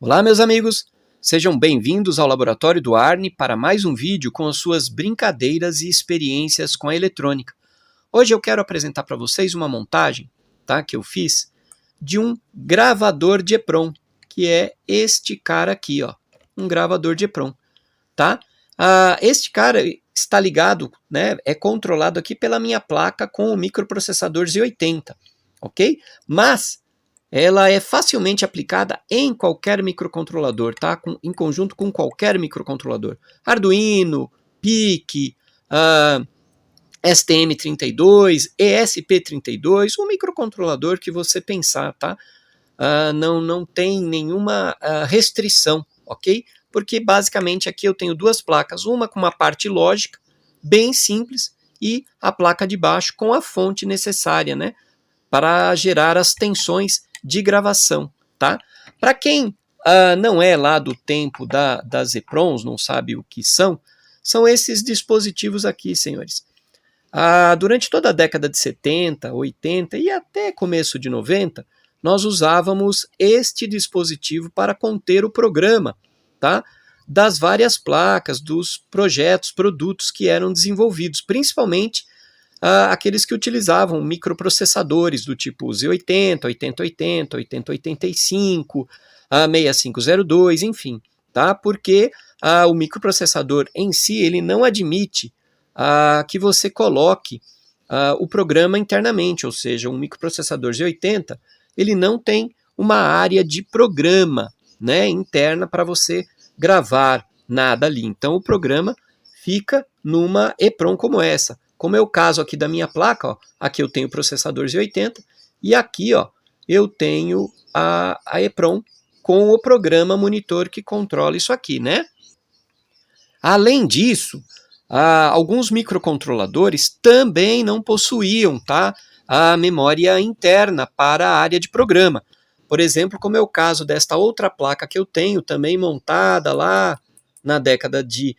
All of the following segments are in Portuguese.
Olá, meus amigos! Sejam bem-vindos ao Laboratório do Arne para mais um vídeo com as suas brincadeiras e experiências com a eletrônica. Hoje eu quero apresentar para vocês uma montagem, tá, que eu fiz de um gravador de EPROM, que é este cara aqui, ó, um gravador de EPROM, tá? Este cara está ligado, né, é controlado aqui pela minha placa com o microprocessador Z80, ok? Mas ela é facilmente aplicada em qualquer microcontrolador, tá? Em conjunto com qualquer microcontrolador. Arduino, PIC, STM32, ESP32, um microcontrolador que você pensar, tá? Não tem nenhuma restrição, ok? Porque basicamente aqui eu tenho duas placas, uma com uma parte lógica, bem simples, e a placa de baixo com a fonte necessária, né? Para gerar as tensões de gravação, tá? Para quem não é lá do tempo das EPROMs, não sabe o que são esses dispositivos aqui, senhores. Durante toda a década de 70, 80 e até começo de 90, nós usávamos este dispositivo para conter o programa, tá? Das várias placas, dos projetos, produtos que eram desenvolvidos, principalmente aqueles que utilizavam microprocessadores do tipo Z80, 8080, 8085, 6502, enfim, tá? Porque o microprocessador em si ele não admite que você coloque o programa internamente, ou seja, um microprocessador Z80 ele não tem uma área de programa, né, interna para você gravar nada ali. Então o programa fica numa EPROM como essa. Como é o caso aqui da minha placa, ó, aqui eu tenho o processador Z80 e aqui ó, eu tenho a EPROM com o programa monitor que controla isso aqui, né? Além disso, alguns microcontroladores também não possuíam, tá, a memória interna para a área de programa. Por exemplo, como é o caso desta outra placa que eu tenho, também montada lá na década de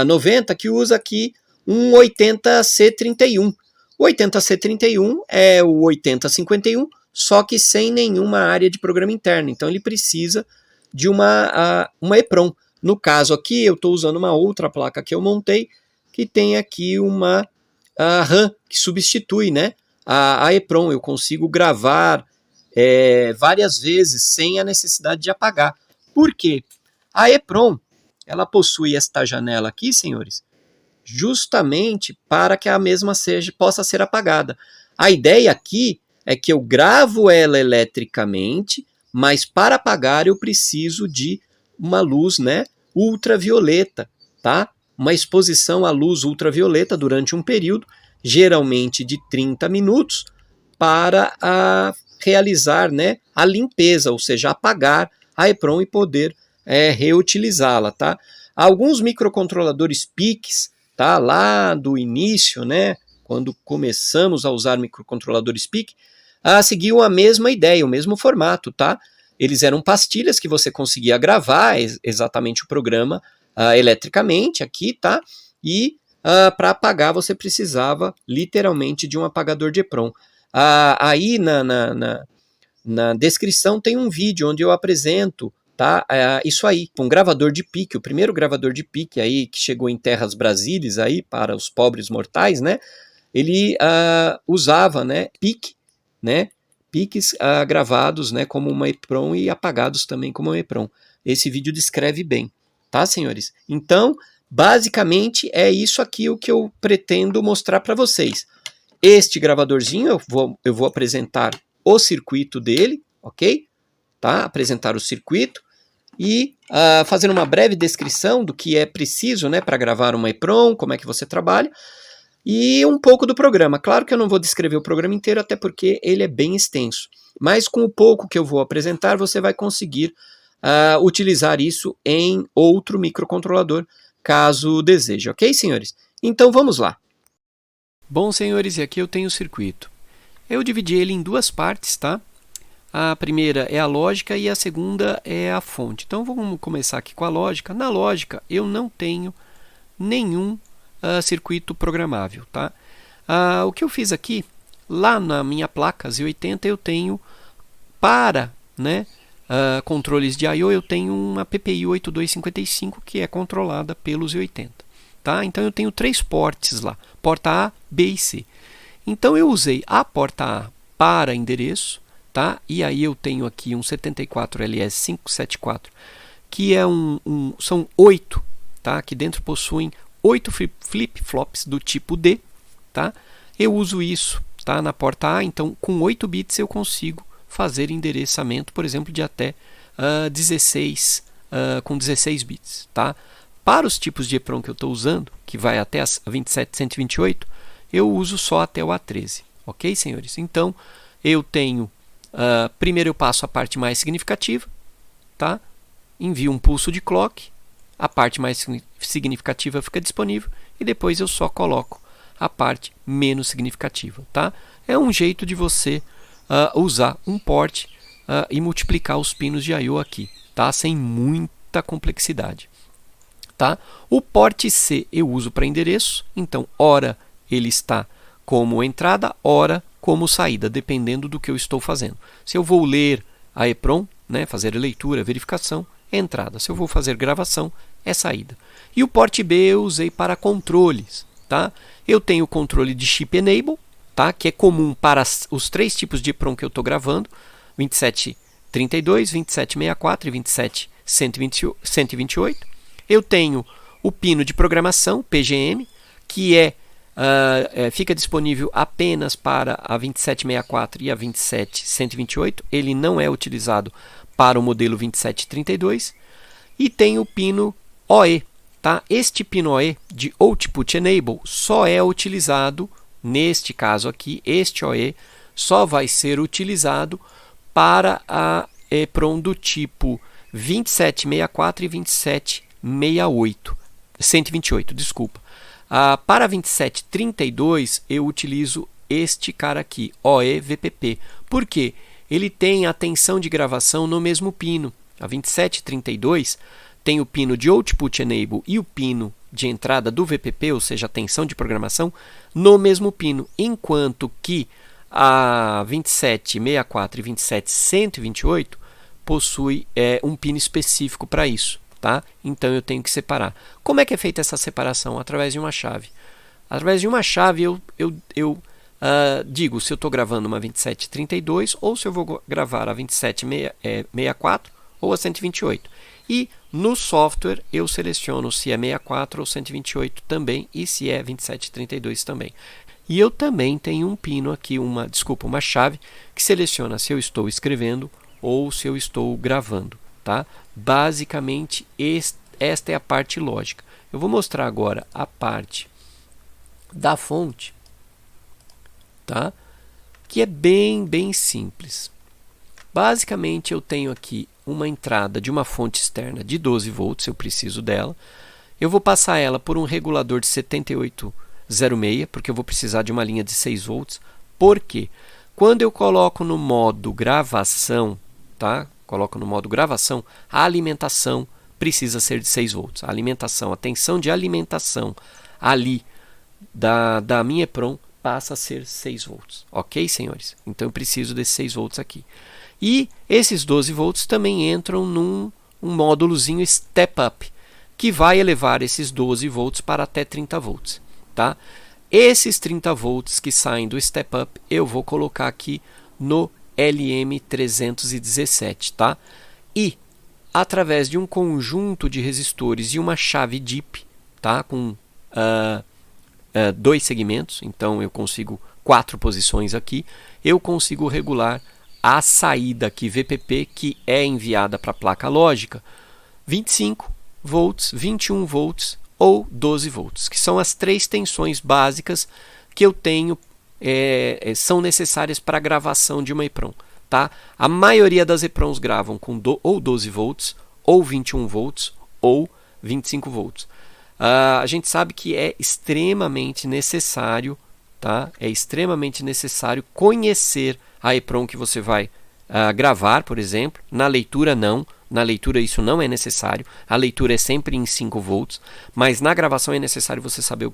90, que usa aqui um 80C31. O 80C31 é o 8051, só que sem nenhuma área de programa interno. Então ele precisa de uma EPROM. No caso aqui, eu estou usando uma outra placa que eu montei, que tem aqui uma RAM, que substitui, né, a EPROM. Eu consigo gravar várias vezes sem a necessidade de apagar. Por quê? A EPROM ela possui esta janela aqui, senhores, justamente para que a mesma possa ser apagada. A ideia aqui é que eu gravo ela eletricamente, mas para apagar eu preciso de uma luz, né, ultravioleta, tá? Uma exposição à luz ultravioleta durante um período, geralmente de 30 minutos, para realizar, né, a limpeza, ou seja, apagar a EPROM e poder reutilizá-la, tá? Alguns microcontroladores PICs, tá, lá do início, né, quando começamos a usar microcontroladores PIC, seguiam a mesma ideia, o mesmo formato, tá? Eles eram pastilhas que você conseguia gravar exatamente o programa eletricamente aqui, tá? E para apagar você precisava literalmente de um apagador de EPROM. Aí na descrição tem um vídeo onde eu apresento, tá, isso aí, um gravador de PIC, o primeiro gravador de PIC aí que chegou em terras brasílias aí para os pobres mortais, né? Ele usava, né, PIC, né? PICs gravados, né, como uma EPROM e apagados também como uma EPROM. Esse vídeo descreve bem, tá, senhores? Então, basicamente é isso aqui o que eu pretendo mostrar para vocês. Este gravadorzinho eu vou apresentar o circuito dele, ok? Tá? Apresentar o circuito e fazer uma breve descrição do que é preciso, né, para gravar uma EPROM, como é que você trabalha, e um pouco do programa. Claro que eu não vou descrever o programa inteiro, até porque ele é bem extenso. Mas com o pouco que eu vou apresentar, você vai conseguir utilizar isso em outro microcontrolador, caso deseje, ok, senhores? Então vamos lá. Bom, senhores, e aqui eu tenho o circuito. Eu dividi ele em duas partes, tá? A primeira é a lógica e a segunda é a fonte. Então vamos começar aqui com a lógica. Na lógica eu não tenho nenhum circuito programável, tá? O que eu fiz aqui, lá na minha placa Z80 eu tenho para, né, controles de I/O, eu tenho uma PPI 8255 que é controlada pelo Z80. Tá? Então eu tenho 3 ports lá, porta A, B e C. Então eu usei a porta A para endereço, tá? E aí eu tenho aqui um 74LS574, que é são 8, tá? Que dentro possuem 8 flip-flops do tipo D, tá? Eu uso isso, tá? Na porta A, então com 8 bits eu consigo fazer endereçamento, por exemplo, de até 16 bits, tá? Para os tipos de EPROM que eu estou usando, que vai até as 27 128, eu uso só até o A13, ok, senhores? Então, eu tenho, primeiro eu passo a parte mais significativa, tá? Envio um pulso de clock, a parte mais significativa fica disponível e depois eu só coloco a parte menos significativa, tá? É um jeito de você usar um port e multiplicar os pinos de I/O aqui, tá? Sem muita complexidade, tá? O port C eu uso para endereço, então ora ele está como entrada, ora como saída, dependendo do que eu estou fazendo. Se eu vou ler a EPROM, né, fazer leitura, verificação, é entrada. Se eu vou fazer gravação, é saída. E o port B eu usei para controles, tá? Eu tenho o controle de chip enable, tá? Que é comum para os 3 tipos de EPROM que eu estou gravando, 2732, 2764 e 27128. Eu tenho o pino de programação, PGM, que fica disponível apenas para a 2764 e a 27128. Ele não é utilizado para o modelo 2732. E tem o pino OE. Tá? Este pino OE de Output Enable só é utilizado, neste caso aqui, este OE só vai ser utilizado para a EPROM do tipo 2764 e 128, desculpa. Para 2732 eu utilizo este cara aqui, OE-VPP. Por quê? Ele tem a tensão de gravação no mesmo pino. A 2732 tem o pino de Output Enable e o pino de entrada do VPP, ou seja, a tensão de programação, no mesmo pino, enquanto que a 2764 e 27128 possui um pino específico para isso, tá? Então eu tenho que separar. Como é que é feita essa separação? Através de uma chave. Através de uma chave eu digo se eu estou gravando uma 2732 ou se eu vou gravar a 2764 ou a 128. E no software eu seleciono se é 64 ou 128 também e se é 2732 também. E eu também tenho um pino aqui, uma chave que seleciona se eu estou escrevendo ou se eu estou gravando, tá? Basicamente esta é a parte lógica. Eu vou mostrar agora a parte da fonte, tá? Que é bem simples. Basicamente eu tenho aqui uma entrada de uma fonte externa de 12 volts, eu preciso dela. Eu vou passar ela por um regulador de 7806, porque eu vou precisar de uma linha de 6 volts. Por quê? Quando eu coloco no modo gravação, tá? Coloco no modo gravação, a alimentação precisa ser de 6 volts. A alimentação, a tensão de alimentação ali da minha EPROM passa a ser 6 volts. Ok, senhores? Então eu preciso desses 6 volts aqui. E esses 12 volts também entram num módulozinho Step Up, que vai elevar esses 12 volts para até 30 volts. Tá? Esses 30 volts que saem do Step Up, eu vou colocar aqui no LM317. Tá? E, através de um conjunto de resistores e uma chave DIP, tá? Com 2 segmentos, então eu consigo 4 posições aqui, eu consigo regular a saída aqui VPP que é enviada para a placa lógica 25 volts, 21 volts ou 12 volts, que são as 3 tensões básicas que eu tenho, são necessárias para a gravação de uma EPROM. Tá? A maioria das EPROMs gravam com ou 12 volts, ou 21 volts, ou 25 volts. A gente sabe que é extremamente necessário, tá? É extremamente necessário conhecer a EPROM que você vai gravar, por exemplo. Na leitura não, na leitura isso não é necessário, a leitura é sempre em 5 volts, mas na gravação é necessário você saber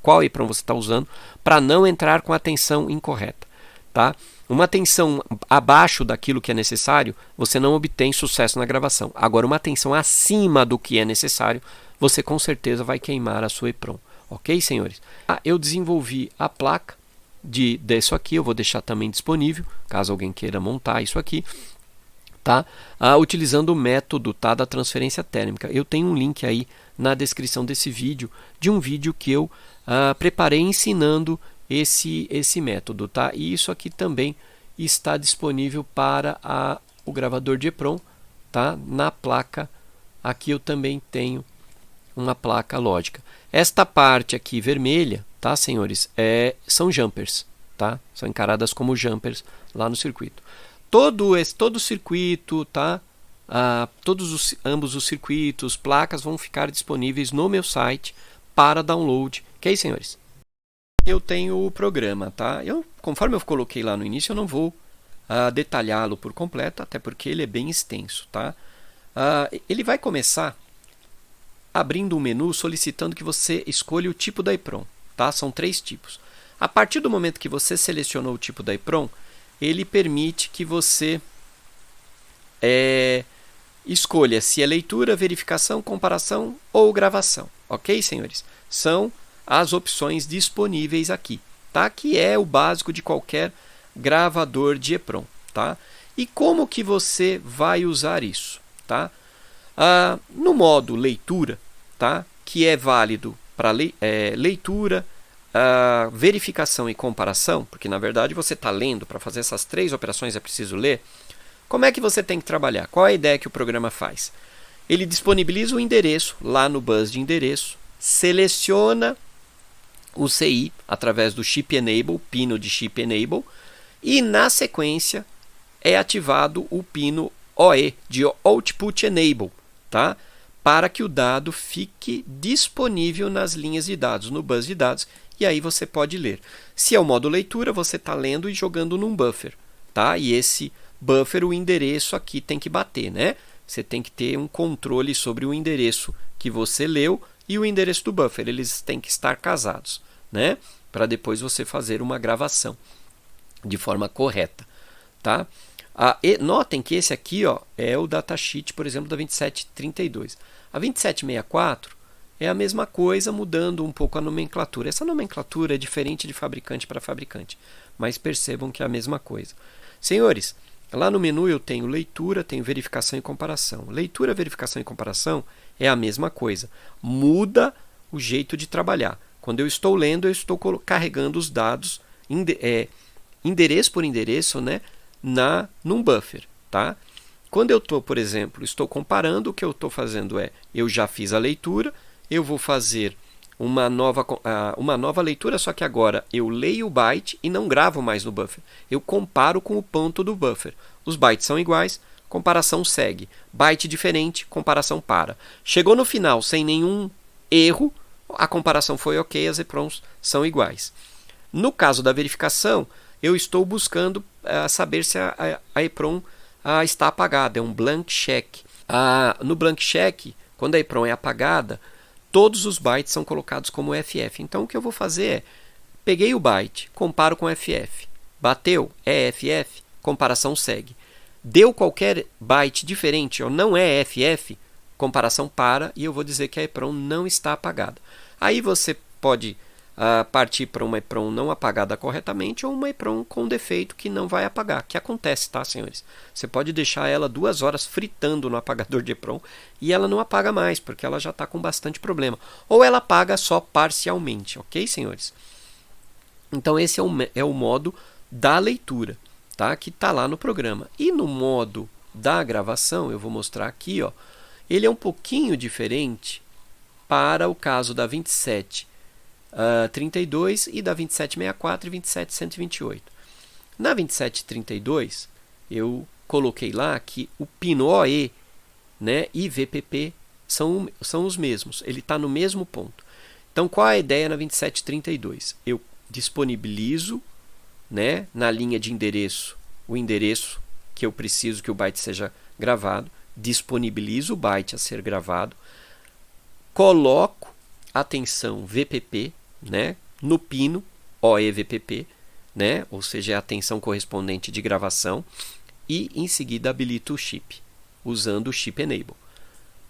qual EPROM você está usando para não entrar com a tensão incorreta. Tá? tá? Uma tensão abaixo daquilo que é necessário, você não obtém sucesso na gravação. Agora, uma tensão acima do que é necessário, você com certeza vai queimar a sua EEPROM. Ok, senhores? Eu desenvolvi a placa disso aqui, eu vou deixar também disponível, caso alguém queira montar isso aqui, tá? Utilizando o método, tá, da transferência térmica. Eu tenho um link aí na descrição desse vídeo, de um vídeo que eu preparei ensinando esse método, tá? E isso aqui também está disponível para o gravador de EEPROM, tá? Na placa, aqui eu também tenho uma placa lógica. Esta parte aqui vermelha, tá, senhores, são jumpers, tá? São encaradas como jumpers lá no circuito. Todo o circuito, tá? Ambos os circuitos, placas vão ficar disponíveis no meu site para download. Ok, senhores? Eu tenho o programa, tá? Conforme eu coloquei lá no início, eu não vou detalhá-lo por completo, até porque ele é bem extenso, tá? Ele vai começar abrindo um menu solicitando que você escolha o tipo da EEPROM, tá? São 3 tipos. A partir do momento que você selecionou o tipo da EEPROM, ele permite que você escolha se é leitura, verificação, comparação ou gravação. Ok, senhores? São as opções disponíveis aqui, tá? Que é o básico de qualquer gravador de EEPROM, tá? E como que você vai usar isso, tá? No modo leitura, tá? Que é válido para leitura, verificação e comparação, porque na verdade você está lendo, para fazer essas 3 operações é preciso ler. Como é que você tem que trabalhar? Qual é a ideia que o programa faz? Ele disponibiliza o endereço lá no bus de endereço, seleciona o CI através do Chip Enable, pino de Chip Enable, e na sequência é ativado o pino OE, de Output Enable, tá? Para que o dado fique disponível nas linhas de dados, no bus de dados, e aí você pode ler. Se é o modo leitura, você está lendo e jogando num buffer, tá? E esse buffer, o endereço aqui tem que bater, né? Você tem que ter um controle sobre o endereço que você leu e o endereço do buffer. Eles têm que estar casados, né? Para depois você fazer uma gravação de forma correta, tá? E notem que esse aqui, ó, é o datasheet, por exemplo, da 2732. A 2764 é a mesma coisa, mudando um pouco a nomenclatura. Essa nomenclatura é diferente de fabricante para fabricante, mas percebam que é a mesma coisa. Senhores, lá no menu eu tenho leitura, tenho verificação e comparação. Leitura, verificação e comparação é a mesma coisa. Muda o jeito de trabalhar. Quando eu estou lendo, eu estou carregando os dados endereço por endereço, né, num buffer, tá? Quando eu estou, por exemplo, estou comparando, o que eu estou fazendo eu já fiz a leitura, eu vou fazer uma nova leitura, só que agora eu leio o byte e não gravo mais no buffer. Eu comparo com o ponto do buffer. Os bytes são iguais, comparação segue. Byte diferente, comparação para. Chegou no final sem nenhum erro, a comparação foi ok, as EEPROMs são iguais. No caso da verificação, eu estou buscando saber se a EEPROM está apagada, é um blank check. No blank check, quando a EEPROM é apagada, todos os bytes são colocados como FF. Então o que eu vou fazer peguei o byte, comparo com FF. Bateu, é FF, comparação segue. Deu qualquer byte diferente ou não é FF, comparação para e eu vou dizer que a EEPROM não está apagada. Aí você pode partir para uma EEPROM não apagada corretamente ou uma EEPROM com defeito que não vai apagar, que acontece, tá, senhores? Você pode deixar ela 2 horas fritando no apagador de EEPROM e ela não apaga mais, porque ela já está com bastante problema. Ou ela apaga só parcialmente, ok, senhores? Então esse é o modo da leitura, tá? Que está lá no programa. E no modo da gravação, eu vou mostrar aqui, ó, ele é um pouquinho diferente para o caso da 2732 e da 2764 e 27128. Na 2732, eu coloquei lá que o pino OE, né, e VPP são os mesmos. Ele está no mesmo ponto. Então, qual é a ideia na 2732? Eu disponibilizo, né, na linha de endereço o endereço que eu preciso que o byte seja gravado, disponibilizo o byte a ser gravado, coloco a tensão VPP, né, no pino OE-VPP, né? Ou seja, é a tensão correspondente de gravação, e em seguida habilito o chip, usando o chip enable,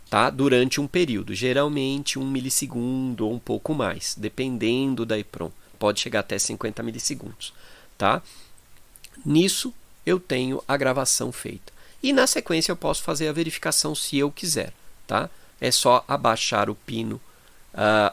tá? Durante um período, geralmente 1 milissegundo ou um pouco mais, dependendo da EEPROM, pode chegar até 50 milissegundos, tá? Nisso eu tenho a gravação feita. E na sequência eu posso fazer a verificação se eu quiser, tá? É só abaixar o pino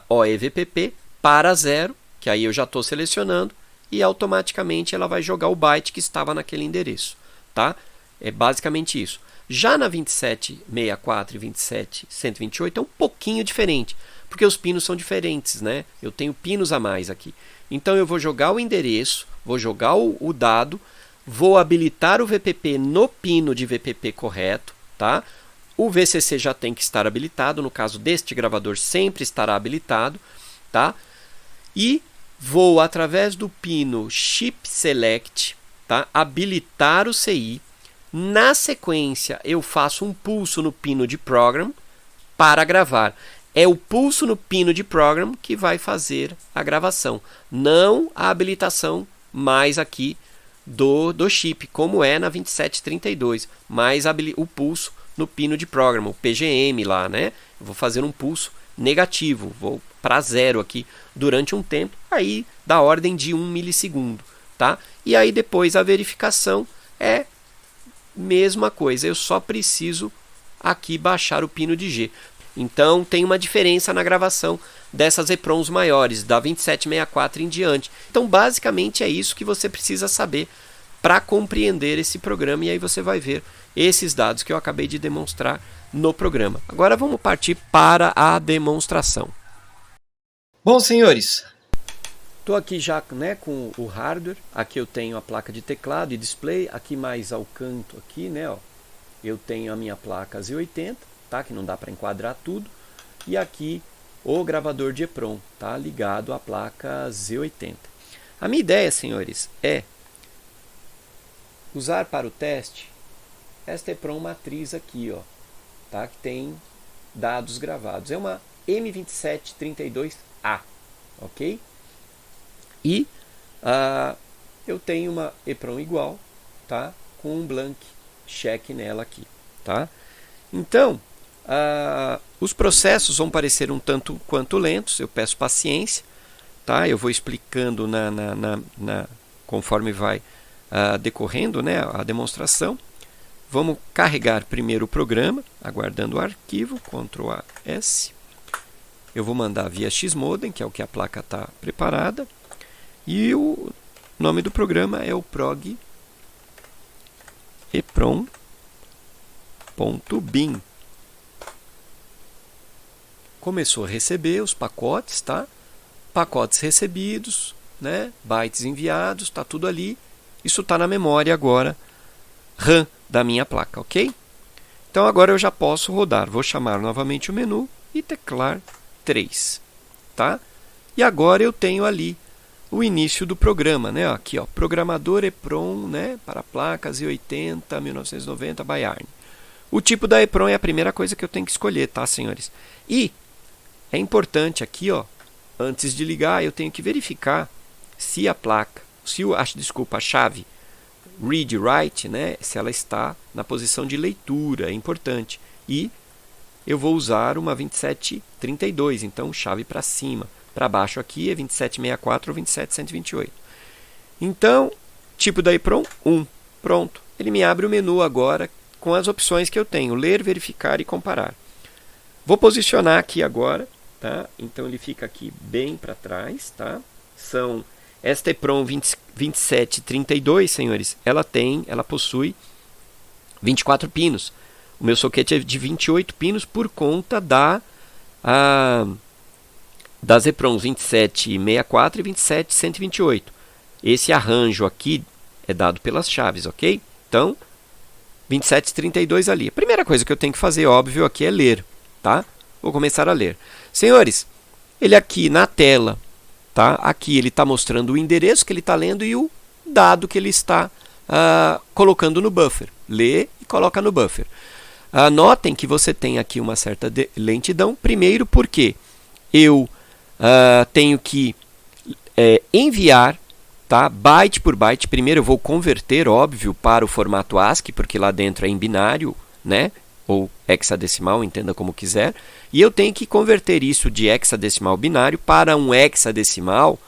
OEVPP para 0, que aí eu já estou selecionando, e automaticamente ela vai jogar o byte que estava naquele endereço, tá? É basicamente isso. Já na 2764 e 27128 é um pouquinho diferente, porque os pinos são diferentes, né? Eu tenho pinos a mais aqui. Então eu vou jogar o endereço, vou jogar o dado, vou habilitar o VPP no pino de VPP correto, tá? O VCC já tem que estar habilitado, no caso deste gravador sempre estará habilitado, tá? E vou, através do pino Chip Select, tá? Habilitar o CI. Na sequência, eu faço um pulso no pino de Program para gravar. É o pulso no pino de Program que vai fazer a gravação, não a habilitação mais aqui do chip, como é na 2732, mais o pulso no pino de Program, o PGM lá, né? Eu vou fazer um pulso negativo, vou para 0 aqui durante um tempo, aí da ordem de 1 milissegundo, tá? E aí depois a verificação é mesma coisa, eu só preciso aqui baixar o pino de G. Então tem uma diferença na gravação dessas EEPROMs maiores, da 2764 em diante. Então basicamente é isso que você precisa saber para compreender esse programa, e aí você vai ver esses dados que eu acabei de demonstrar no programa. Agora vamos partir para a demonstração. Bom, senhores, estou aqui já, né, com o hardware. Aqui eu tenho a placa de teclado e display. Aqui mais ao canto, aqui, né, ó, eu tenho a minha placa Z80, tá, que não dá para enquadrar tudo. E aqui o gravador de EEPROM, tá, ligado à placa Z80. A minha ideia, senhores, é usar para o teste esta EEPROM matriz aqui, ó, tá, que tem dados gravados. É uma M2732A, ok? E eu tenho uma EEPROM igual, tá, com um blank check nela aqui, tá? Então, os processos vão parecer um tanto quanto lentos, eu peço paciência, tá? Eu vou explicando conforme vai decorrendo, né, a demonstração. Vamos carregar primeiro o programa, aguardando o arquivo, Ctrl A, S. Eu vou mandar via Xmodem, que é o que a placa está preparada. E o nome do programa é o prog eprom.bin. Começou a receber os pacotes, tá? Pacotes recebidos, né? Bytes enviados, está tudo ali. Isso está na memória agora, RAM da minha placa, ok? Então agora eu já posso rodar. Vou chamar novamente o menu e teclar 3, tá? E agora eu tenho ali o início do programa, né? Aqui, ó, programador EEPROM, né? Para placas Z80 1990 Bayarn. O tipo da EEPROM é a primeira coisa que eu tenho que escolher, tá, senhores? E é importante aqui, ó, antes de ligar, eu tenho que verificar se a placa, a chave read write, né, se ela está na posição de leitura, é importante. E eu vou usar uma 2732, então chave para cima. Para baixo aqui é 2764 ou 27128. Então, tipo da EEPROM 1. Pronto. Ele me abre o menu agora com as opções que eu tenho: ler, verificar e comparar. Vou posicionar aqui agora, tá? Então ele fica aqui bem para trás, tá? Esta EEPROM 2732, senhores, ela possui 24 pinos. O meu soquete é de 28 pinos por conta das EEPROMs 2764 e 27128. Esse arranjo aqui é dado pelas chaves, ok? Então, 2732 ali. A primeira coisa que eu tenho que fazer, óbvio, aqui é ler, tá? Vou começar a ler. Senhores, ele aqui na tela, tá? Aqui ele está mostrando o endereço que ele está lendo e o dado que ele está colocando no buffer. Lê e coloca no buffer. Notem que você tem aqui uma certa lentidão. Primeiro porque eu tenho que enviar tá? Byte por byte. Primeiro eu vou converter, óbvio, para o formato ASCII, porque lá dentro é em binário, né? Ou hexadecimal, entenda como quiser. E eu tenho que converter isso de hexadecimal binário para um hexadecimal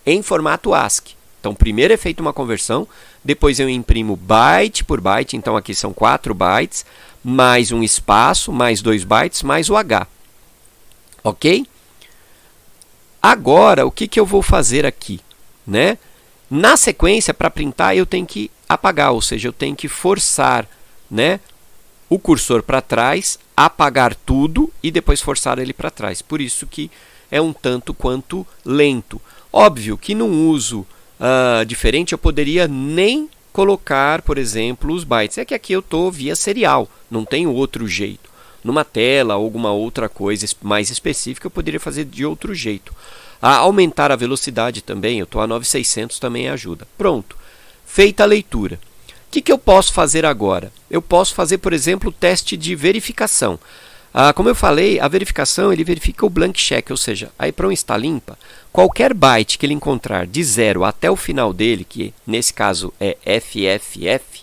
em formato ASCII. Então, primeiro é feita uma conversão, depois eu imprimo byte por byte, então aqui são 4 bytes, mais um espaço, mais 2 bytes, mais o H. Ok? Agora, o que eu vou fazer aqui? Né? Na sequência, para printar, eu tenho que apagar, ou seja, eu tenho que forçar, né, o cursor para trás, apagar tudo e depois forçar ele para trás. Por isso que é um tanto quanto lento. Óbvio que num uso diferente eu poderia nem colocar, por exemplo, os bytes. É que aqui eu estou via serial, não tem outro jeito. Numa tela ou alguma outra coisa mais específica eu poderia fazer de outro jeito. Aumentar a velocidade também, eu estou a 9600, também ajuda. Pronto, feita a leitura. O que eu posso fazer agora? Eu posso fazer, por exemplo, o teste de verificação. Como eu falei, a verificação ele verifica o blank check, ou seja, a EPROM está limpa. Qualquer byte que ele encontrar de 0 até o final dele, que nesse caso é FFF,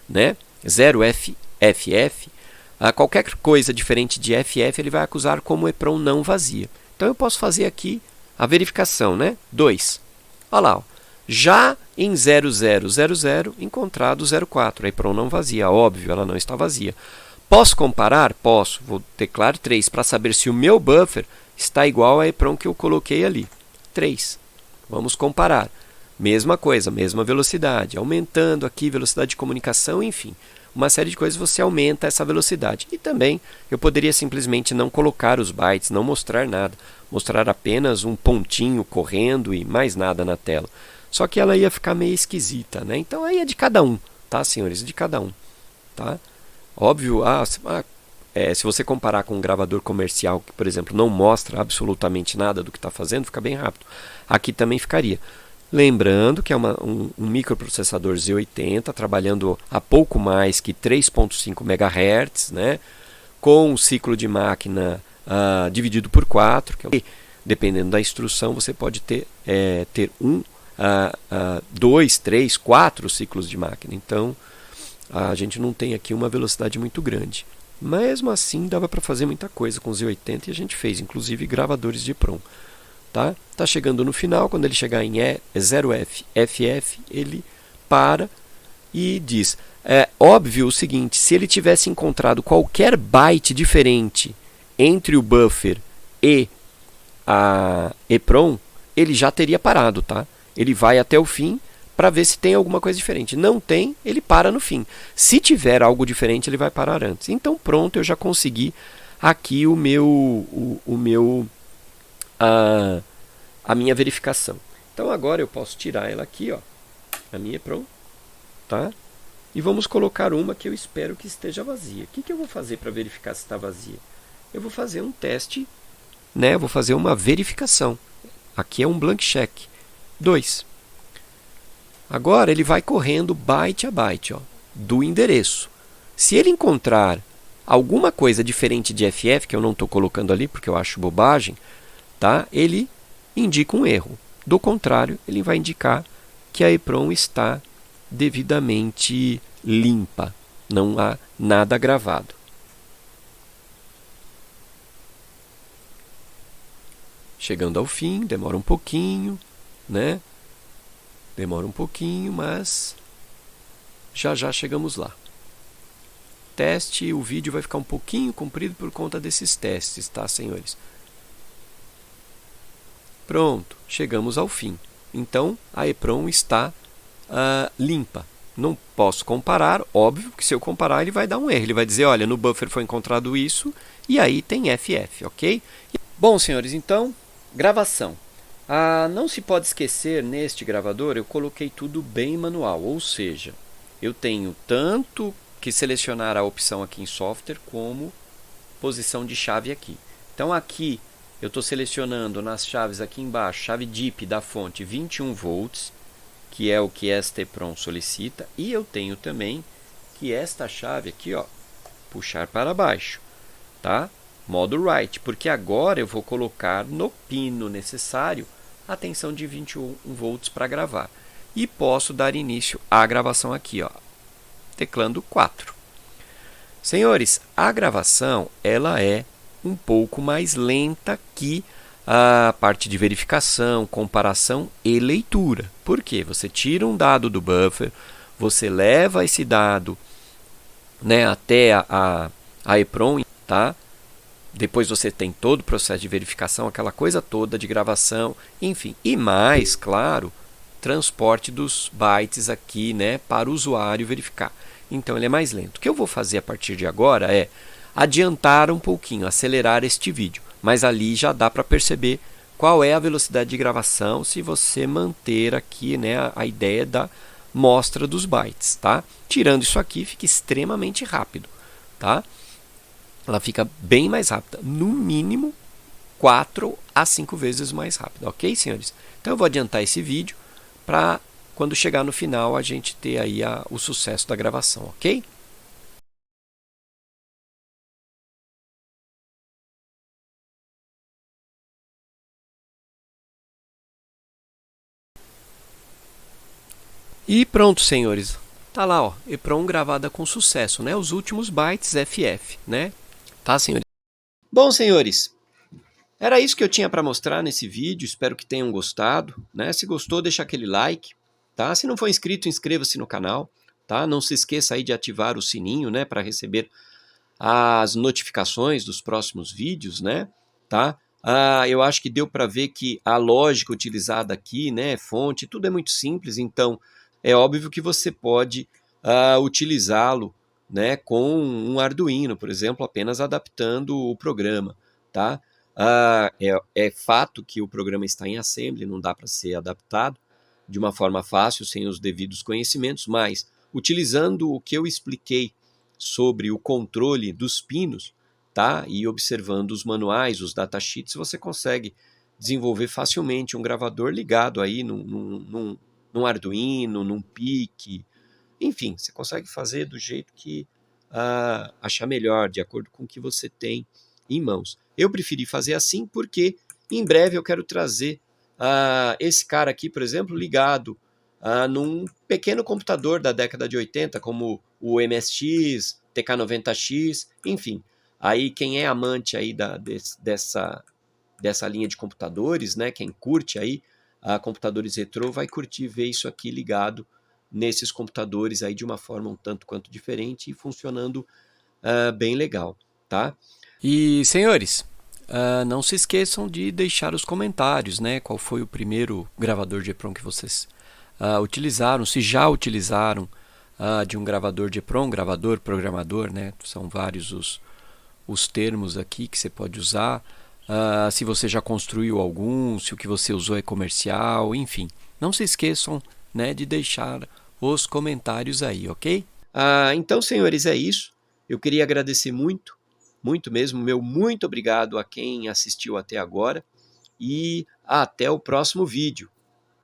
né? 0FFF, qualquer coisa diferente de FF ele vai acusar como EPROM não vazia. Então eu posso fazer aqui a verificação, né? 2. Olha lá, ó. Já em 0000 encontrado 04, a EPROM não vazia, óbvio, ela não está vazia. Posso comparar? Posso. Vou teclar 3 para saber se o meu buffer está igual à EPROM que eu coloquei ali. 3. Vamos comparar. Mesma coisa, mesma velocidade. Aumentando aqui velocidade de comunicação, enfim. Uma série de coisas você aumenta essa velocidade. E também eu poderia simplesmente não colocar os bytes, não mostrar nada. Mostrar apenas um pontinho correndo e mais nada na tela. Só que ela ia ficar meio esquisita, né? Então aí é de cada um, tá, senhores? De cada um, tá? Óbvio, se você comparar com um gravador comercial que, por exemplo, não mostra absolutamente nada do que está fazendo, fica bem rápido. Aqui também ficaria. Lembrando que é um microprocessador Z80, trabalhando a pouco mais que 3.5 MHz, né? Com um ciclo de máquina dividido por 4, que dependendo da instrução, você pode ter 2, 3, 4 ciclos de máquina. Então, a gente não tem aqui uma velocidade muito grande. Mesmo assim, dava para fazer muita coisa com o Z80 e a gente fez, inclusive, gravadores de EPROM. Tá chegando no final, quando ele chegar em 0FFF, ele para e diz. É óbvio o seguinte, se ele tivesse encontrado qualquer byte diferente entre o buffer e a EPROM, ele já teria parado, tá? Ele vai até o fim para ver se tem alguma coisa diferente. Não tem, ele para no fim. Se tiver algo diferente, ele vai parar antes. Então pronto, eu já consegui aqui a minha verificação. Então agora eu posso tirar ela aqui, ó, a minha EPROM, tá? E vamos colocar uma que eu espero que esteja vazia. O que eu vou fazer para verificar se está vazia? Eu vou fazer um teste, né? Vou fazer uma verificação. Aqui é um blank check. 2. Agora ele vai correndo byte a byte, ó, do endereço. Se ele encontrar alguma coisa diferente de FF, que eu não estou colocando ali porque eu acho bobagem, tá? Ele indica um erro. Do contrário, ele vai indicar que a EPROM está devidamente limpa. Não há nada gravado. Chegando ao fim, demora um pouquinho, né? Demora um pouquinho, mas já chegamos lá. Teste, o vídeo vai ficar um pouquinho comprido por conta desses testes, tá, senhores? Pronto, chegamos ao fim. Então, a EPROM está limpa. Não posso comparar, óbvio que se eu comparar ele vai dar um erro. Ele vai dizer, olha, no buffer foi encontrado isso e aí tem FF, ok? Bom, senhores, então, gravação. Não se pode esquecer, neste gravador, eu coloquei tudo bem manual, ou seja, eu tenho tanto que selecionar a opção aqui em software, como posição de chave aqui. Então aqui eu estou selecionando nas chaves aqui embaixo, chave DIP da fonte 21 volts, que é o que esta EPROM solicita, e eu tenho também que esta chave aqui, ó, puxar para baixo, tá? Modo write, porque agora eu vou colocar no pino necessário a tensão de 21 volts para gravar. e posso dar início à gravação aqui, ó, teclando 4. Senhores, a gravação ela é um pouco mais lenta que a parte de verificação, comparação e leitura. Por quê? Você tira um dado do buffer, você leva esse dado, né, até a EEPROM, tá? Depois você tem todo o processo de verificação, aquela coisa toda de gravação, enfim. E mais, claro, transporte dos bytes aqui, né, para o usuário verificar. Então ele é mais lento. O que eu vou fazer a partir de agora é adiantar um pouquinho, acelerar este vídeo. Mas ali já dá para perceber qual é a velocidade de gravação se você manter aqui, né, a ideia da mostra dos bytes, tá? Tirando isso aqui, fica extremamente rápido, tá? Ela fica bem mais rápida, no mínimo 4 a 5 vezes mais rápida, ok, senhores? Então eu vou adiantar esse vídeo para quando chegar no final a gente ter aí o sucesso da gravação, ok? E pronto, senhores. Tá lá, ó, EEPROM gravada com sucesso, né? Os últimos bytes FF, né? Tá, senhores? Bom, senhores, era isso que eu tinha para mostrar nesse vídeo. Espero que tenham gostado, né? Se gostou, deixa aquele like, tá? Se não for inscrito, inscreva-se no canal, tá? Não se esqueça aí de ativar o sininho, né, para receber as notificações dos próximos vídeos, né? Tá? Eu acho que deu para ver que a lógica utilizada aqui, né, fonte, tudo é muito simples, então é óbvio que você pode utilizá-lo, né, com um Arduino, por exemplo, apenas adaptando o programa, tá? É fato que o programa está em assembly, não dá para ser adaptado de uma forma fácil, sem os devidos conhecimentos, mas utilizando o que eu expliquei sobre o controle dos pinos, tá? E observando os manuais, os datasheets, você consegue desenvolver facilmente um gravador ligado aí num Arduino, num PIC, enfim, você consegue fazer do jeito que achar melhor, de acordo com o que você tem em mãos. Eu preferi fazer assim porque em breve eu quero trazer esse cara aqui, por exemplo, ligado num pequeno computador da década de 80, como o MSX, TK90X, enfim. Aí quem é amante aí dessa linha de computadores, né, quem curte aí computadores retrô, vai curtir ver isso aqui ligado nesses computadores aí de uma forma um tanto quanto diferente e funcionando bem legal, tá? E, senhores, não se esqueçam de deixar os comentários, né? Qual foi o primeiro gravador de EEPROM que vocês utilizaram, se já utilizaram de um gravador de EEPROM, gravador, programador, né? São vários os termos aqui que você pode usar. Se você já construiu algum, se o que você usou é comercial, enfim. Não se esqueçam, né, de deixar os comentários aí, ok? Então, senhores, é isso. Eu queria agradecer muito, muito mesmo, meu muito obrigado a quem assistiu até agora e até o próximo vídeo.